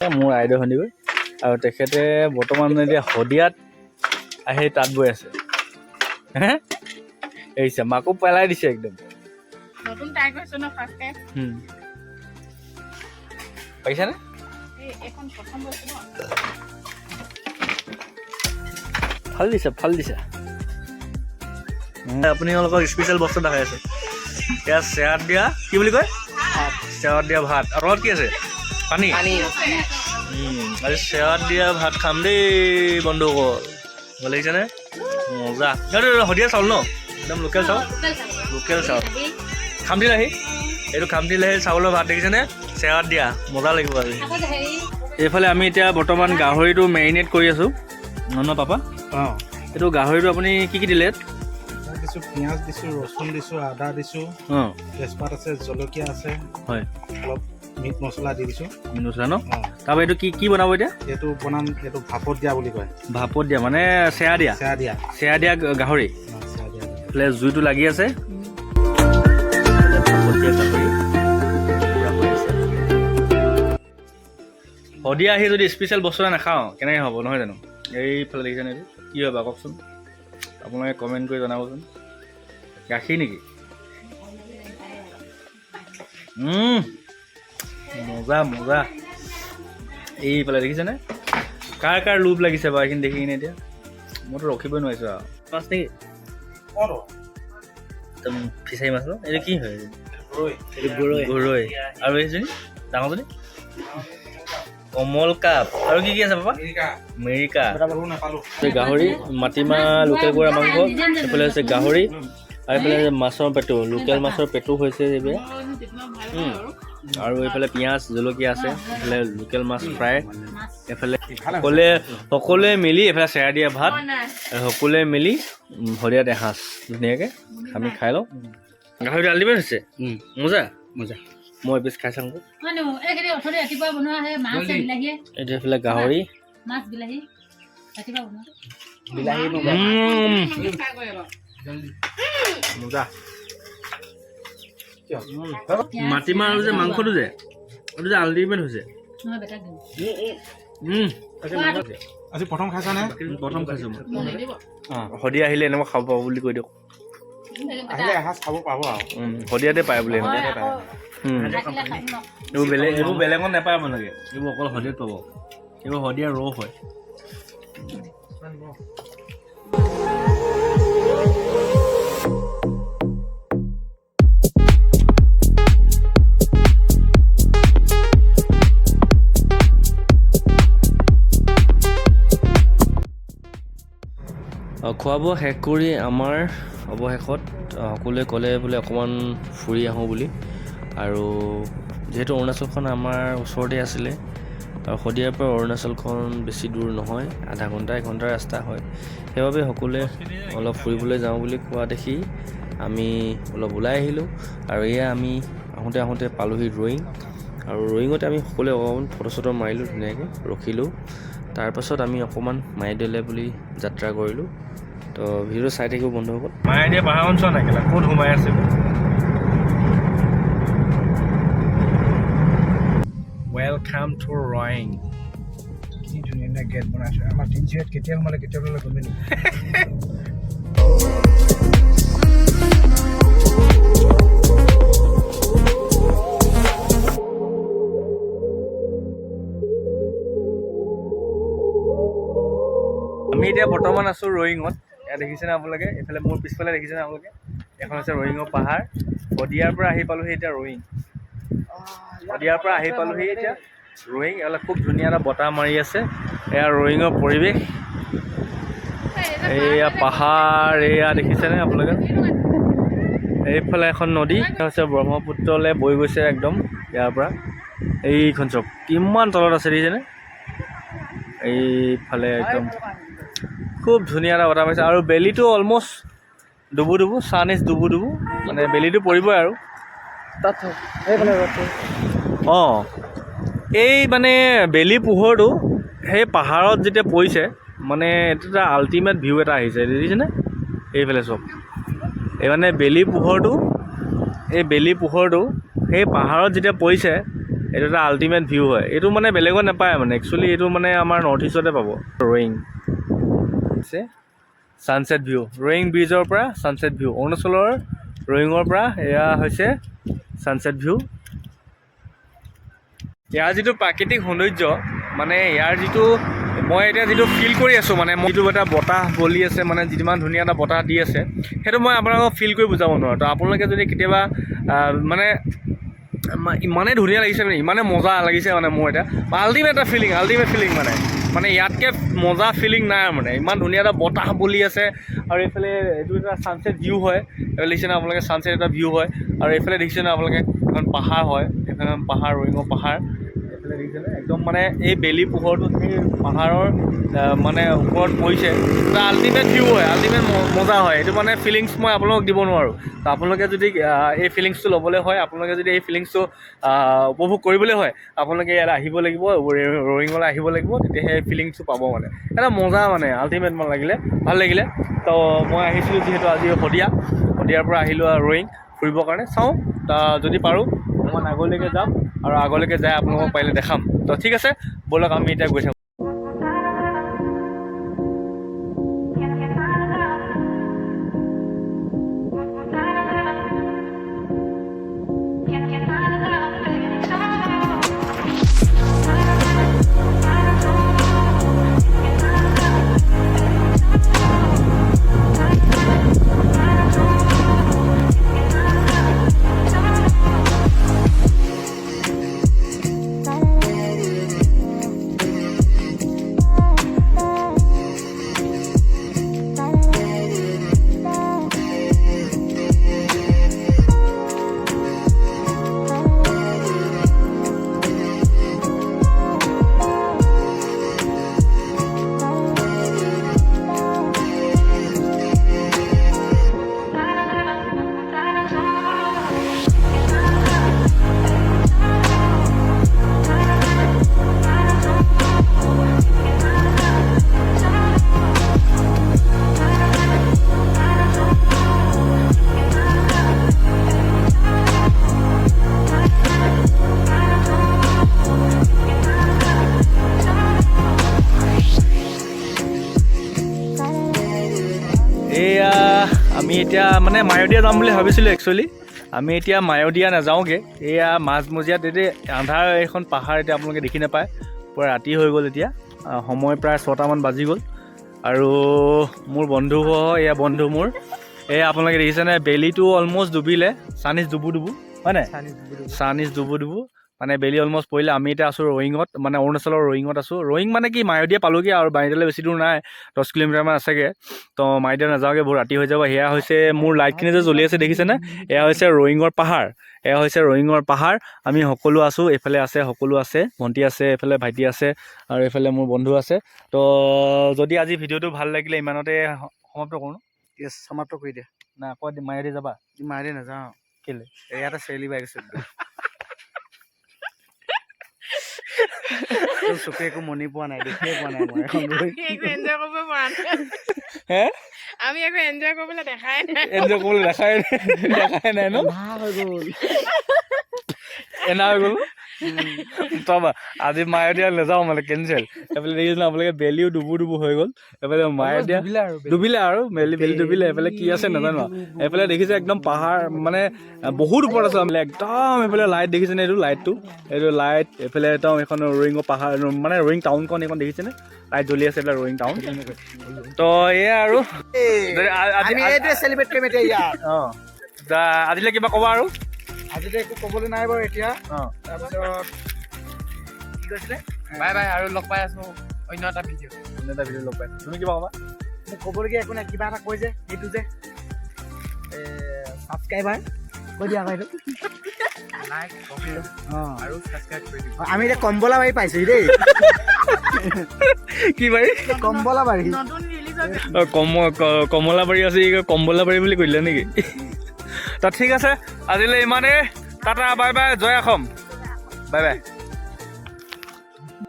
মোৰ আইদেউ শুনিব আৰু তেখেতে বৰ্তমান এতিয়া শদিয়াত আহি তাঁত বৈ আছে। হে এৰিছে মাকো পেলাই দিছে একদম নতুন ট্ৰাই কৰিছো ন ফাৰ্ষ্ট টাইম। পাইছানে? এখন প্ৰথম বস্তু ন ভাল দিছে আপোনালোকক স্পেচিয়েল বস্তু দেখাই আছে। এতিয়া চেয়াত দিয়া কি বুলি কয়? চেয়াত দিয়া ভাত আৰু লগত কি আছে? পানী। আজি চেয়াত দিয়া ভাত খাম দেই বন্ধুসকল। ভাল লাগিছেনে? মজা। শদিয়া চাউল ন একদম লোকেল চাউল। খামটিলাহী এইটো খামটিলাহী চাউলৰ ভাত দেখিছেনে? চেয়াত দিয়া মজা লাগিব আজি। এইফালে আমি এতিয়া বৰ্তমান গাহৰিটো মেৰিনেট কৰি আছোঁ ন পাপা? অঁ, এইটো গাহৰিটো আপুনি কি দিলে? দিছোঁ পিঁয়াজ দিছোঁ, ৰচুন দিছোঁ, আদা দিছোঁ, অঁ তেজপাত আছে, জলকীয়া আছে, হয়, অলপ মিট মছলা দি দিছোঁ। মছলা ন? অঁ, তাৰপৰা এইটো কি বনাব এতিয়া? এইটো বনাম, এইটো ভাপত দিয়া বুলি কয়। ভাপত দিয়া মানে চেয়া দিয়া গাহৰি। অঁ, চেয়া দিয়া। এইফালে জুইটো লাগি আছে। ভাপত দিয়া গাহৰি পূৰা হৈ আছে। শদিয়া আহি যদি স্পেচিয়েল বস্তু এটা নাখাওঁ কেনেকৈ হ'ব নহয় জানো? এইফালে দেখিছেনে এইটো কি হয় বাৰু কওকচোন? আপোনালোকে কমেণ্ট কৰি জনাবচোন। গাখীৰ নেকি? মজা এইফালে দেখিছেনে? কাৰ লোভ লাগিছে বাৰু এইখিনি দেখি কিনে এতিয়া মইতো ৰখিবই নোৱাৰিছোঁ আৰু। মাছ নেকি? একদম ফিচাৰী মাছ ন? এইটো কি হয়? গৰৈ আৰু এইজনী ডাঙৰজনী কমল কাপ আৰু কি আছে পাপা? মেৰিকা। গাহৰি, মাটিমাহ, লোকেল কুকুৰা মাংস, এইফালে হৈছে গাহৰি আৰু এইফালে মাছৰ পেটু, লোকেল মাছৰ পেটু হৈছে এইবিলাক। আৰু এইফালে পিঁয়াজ জলকীয়া আছে, এইফালে লোকেল মাছ ফ্ৰাই, এইফালে সকলোৱে মিলি এইফালে চেৰা দিয়া ভাত, সকলোৱে মিলি শদিয়াত এসাঁজ ধুনীয়াকৈ আমি খাই লওঁ। গাহৰিটো আল্টিমেট হৈছে মজা। মই এপিচ খাই চাওঁ। এইটো এইফালে গাহৰি মজা। মাটিমাহ আৰু যে মাংসটো যে এইটো যে আল্টিমেট হৈছে। আজি প্ৰথম খাইছানে? প্ৰথম খাইছোঁ মই। শদিয়া আহিলে এনেকুৱা খাব পাব বুলি কৈ দিয়ক। আহিলে এসাঁজ খাব পাব আৰু। শদিয়াতে পায় বুলি শদিয়াতে পায়। এইবোৰ বেলেগত নাপায় আপোনালোকে, এইবোৰ অকল শদিয়াত পাব। এইবোৰ শদিয়াৰ ৰস হয়। খোৱা বোৱা শেষ কৰি আমাৰ অৱশেষত সকলোৱে ক'লে বোলে অকণমান ফুৰি আহোঁ বুলি। আৰু যিহেতু অৰুণাচলখন আমাৰ ওচৰতে আছিলে আৰু শদিয়াৰ পৰা অৰুণাচলখন বেছি দূৰ নহয়, আধা ঘণ্টা 1 ঘণ্টাৰ ৰাস্তা হয়। সেইবাবে সকলোৱে অলপ ফুৰিবলৈ যাওঁ বুলি কোৱা দেখি আমি অলপ ওলাই আহিলোঁ। আৰু এয়া আমি আহোঁতে পালোহি ৰয়িং। আৰু ৰয়িঙতে আমি সকলোৱে অকণমান ফটো চটো মাৰিলোঁ, ধুনীয়াকৈ ৰখিলোঁ। তাৰপাছত আমি অকণমান মাইদেউলে বুলি যাত্ৰা কৰিলোঁ। তো ভিডিঅ' চাই থাকিব বন্ধুসকল। মাইদেউ পাহাৰ অঞ্চল নাই কেলা ক'ত সোমাই আছে? ৱেলকাম টু ৰয়িং। কি ধুনীয়া গেট বনাইছে। আমাৰ তিনিচুকীয়াত কেতিয়া সোমালে কেতিয়া গ'লে গমে নেকি? আমি এতিয়া বৰ্তমান আছোঁ ৰয়িঙত। ইয়াত দেখিছেনে আপোনালোকে? এইফালে মোৰ পিছফালে দেখিছেনে আপোনালোকে? এখন হৈছে ৰয়িঙৰ পাহাৰ। শদিয়াৰ পৰা আহি পালোহি এতিয়া ৰয়িং। এতিয়া ৰয়িং। অলপ খুব ধুনীয়া এটা বতাহ মাৰি আছে। এয়া ৰয়িঙৰ পৰিৱেশ। এয়া পাহাৰ, এয়া দেখিছেনে আপোনালোকে? এইফালে এখন নদী হৈছে ব্ৰহ্মপুত্ৰলৈ বৈ গৈছে একদম ইয়াৰ পৰা। এইখন চব কিমান তলত আছে দেখিছেনে? এইফালে একদম খুব ধুনীয়া এটা বতাহ পাইছে। আৰু বেলিটো অলমষ্ট ডুবু চানিজ ডুবু মানে বেলিটো পৰিবই আৰু অঁ এই মানে বেলি পোহৰটো সেই পাহাৰত যেতিয়া পৰিছে মানে এইটো এটা আল্টিমেট ভিউ এটা আহিছে দেখিছেনে? এইফালে চব এই মানে বেলি পোহৰটো সেই পাহাৰত যেতিয়া পৰিছে এইটো এটা আল্টিমেট ভিউ হয়। এইটো মানে বেলেগত নাপায় মানে একচুৱেলি এইটো মানে আমাৰ নৰ্থ ইষ্টতে পাব। ৰয়িং ছানছেট ভিউ, ৰয়িং ব্ৰিজৰ পৰা ছানছেট ভিউ, অৰুণাচলৰ ৰয়িঙৰ পৰা এয়া হৈছে ছানছেট ভিউ। ইয়াৰ যিটো প্ৰাকৃতিক সৌন্দৰ্য মানে ইয়াৰ যিটো মই এতিয়া যিটো ফিল কৰি আছোঁ মানে যিটো এটা বতাহ বলি আছে মানে যিমান ধুনীয়া এটা বতাহ দি আছে সেইটো মই আপোনালোকক ফিল কৰি বুজাব নোৱাৰোঁ। তো আপোনালোকে যদি কেতিয়াবা মানে ইমানেই ধুনীয়া লাগিছে মানে ইমানে মজা লাগিছে মানে মোৰ এতিয়া আল্টিমেট এটা ফিলিং মানে ইয়াতকৈ মজা ফিলিং নাই মানে ইমান ধুনীয়া এটা বতাহ বলি আছে আৰু এইফালে এইটো এটা ছানছেট ভিউ হয়। এইফালে দেখিছে না আপোনালোকে ছানছেট এটা ভিউ হয় আৰু এইফালে দেখিছে না আপোনালোকে এখন পাহাৰ হয়, এইফালে পাহাৰ ৰয়িঙৰ পাহাৰ এইফালে দেখিছেনে একদম মানে এই বেলি পোহৰটো সেই পাহাৰৰ মানে ওপৰত পৰিছে। এটা আল্টিমেট ভিউ হয়, আল্টিমেট মজা হয়। এইটো মানে ফিলিংছ মই আপোনালোকক দিব নোৱাৰোঁ। তো আপোনালোকে যদি এই ফিলিংছটো ল'বলৈ হয়, আপোনালোকে যদি এই ফিলিংছটো উপভোগ কৰিবলৈ হয় আপোনালোকে ইয়াত আহিব লাগিব, ৰয়িঙলৈ আহিব লাগিব, তেতিয়াহে এই ফিলিংছটো পাব মানে এটা মজা মানে আল্টিমেট মানে ভাল লাগিলে। তো মই আহিছিলোঁ যিহেতু আজি শদিয়াৰ পৰা আহিলোঁ ৰয়িং ফুৰিবৰ কাৰণে। চাওঁ যদি পাৰোঁ অকণমান আগলৈকে যাম আৰু আগলৈকে যাই আপোনালোকক পাৰিলে দেখাম। তো ঠিক আছে ব'লক আমি এতিয়া গৈ থাকোঁ। আমি এতিয়া মানে মায়'দিয়া যাম বুলি ভাবিছিলোঁ একচুৱেলি। আমি এতিয়া মায়'দিয়া নাযাওঁগৈ, এয়া মাজমজিয়াত এতিয়া আন্ধাৰ এখন পাহাৰ এতিয়া আপোনালোকে দেখি নাপায়, পুৰা ৰাতি হৈ গ'ল এতিয়া, সময় প্ৰায় 6টামান বাজি গ'ল। আৰু মোৰ বন্ধু এয়া বন্ধু মোৰ এয়া আপোনালোকে দেখিছেনে বেলিটো অলমষ্ট ডুবিলে, চানিজ ডুবু হয় নাই, চানিজ ডুবু মানে বেলি অলমষ্ট পৰিলে। আমি এতিয়া আছোঁ ৰয়িঙত, মানে অৰুণাচলৰ ৰয়িঙত আছোঁ। ৰয়িং মানে কি মায়'দিয়া পালোঁগৈ আৰু মায়'দিয়ালৈ বেছি দূৰ নাই, 10 কিলোমিটাৰমান আছেগৈ। তো মায়'দিয়া নাযাওঁগৈ, বহুত ৰাতি হৈ যাব। সেয়া হৈছে মোৰ লাইটখিনি যে জ্বলি আছে দেখিছেনে, এয়া হৈছে ৰয়িঙৰ পাহাৰ। আমি সকলো আছোঁ, এইফালে আছে সকলো আছে, ভণ্টি আছে, এইফালে ভাইটি আছে আৰু এইফালে মোৰ বন্ধু আছে। তো যদি আজি ভিডিঅ'টো ভাল লাগিলে ইমানতে সমাপ্ত কৰোঁ। সমাপ্ত কৰি দিয়া না আকৌ মায়'দিয়া যাবা? মাৰিলে নাযাওঁ, কেলে ইয়াতে চেলি বাইক আছে চকুৱে একো মনি পোৱা নাই, দেখিয়ে পোৱা নাই মই এনজয় কৰিব পৰা নাই। আমি একো এনজয় কৰিবলৈ দেখাই নাই ন এনা হৈ গ'ল। আজি মায়'দিয়া নাযাওঁ মানে কেঞ্চেল। এইফালে দেখিছিলোঁ আপোনালোকে বেলিও ডুবু হৈ গ'ল, এইফালে মায়'দিয়া ডুবিলে আৰু বেলি ডুবিলে। এইফালে কি আছে নাজানো। এইফালে দেখিছে একদম পাহাৰ মানে বহুত ওপৰত আছে, একদম এইফালে লাইট দেখিছেনে, এইটো লাইট এইফালে একদম এখন ৰয়িঙৰ পাহাৰ মানে ৰয়িং টাউনখন এইখন দেখিছেনে, লাইট জ্বলি আছে এইবিলাক ৰয়িং টাউন। তো এয়া আৰু আজিলৈ কিবা ক'বা আৰু? আজিতো একো ক'বলৈ নাই বাৰু এতিয়া। তাৰপিছত কি কৈছিলে, বাই বাই আৰু লগ পাই আছোঁ অন্য এটা ভিডিঅ' লগ পাই। তুমি কিবা ক'বা? মোক ক'বলগীয়া একো নাই, কিবা এটা কৈ যে সেইটো যে ছাবস্ক্ৰাইবাৰ কৈ দিয়া আকৌ এইটো লাইক কমেণ্ট আৰু ছাবস্ক্ৰাইব কৰি দিব। আমি এতিয়া কম্বলাবাৰী পাইছোঁ দেই। কি বাৰী? কম্বলাবাৰী। নতুন ৰিলিজ হৈছে। কমলাবাৰী আছে, কম্বলাবাৰী বুলি কৈ দিলে নেকি? তো ঠিক আছে আজিলৈ ইমানেই, টাটা বাই বাই, জয় অসম, বাই বাই।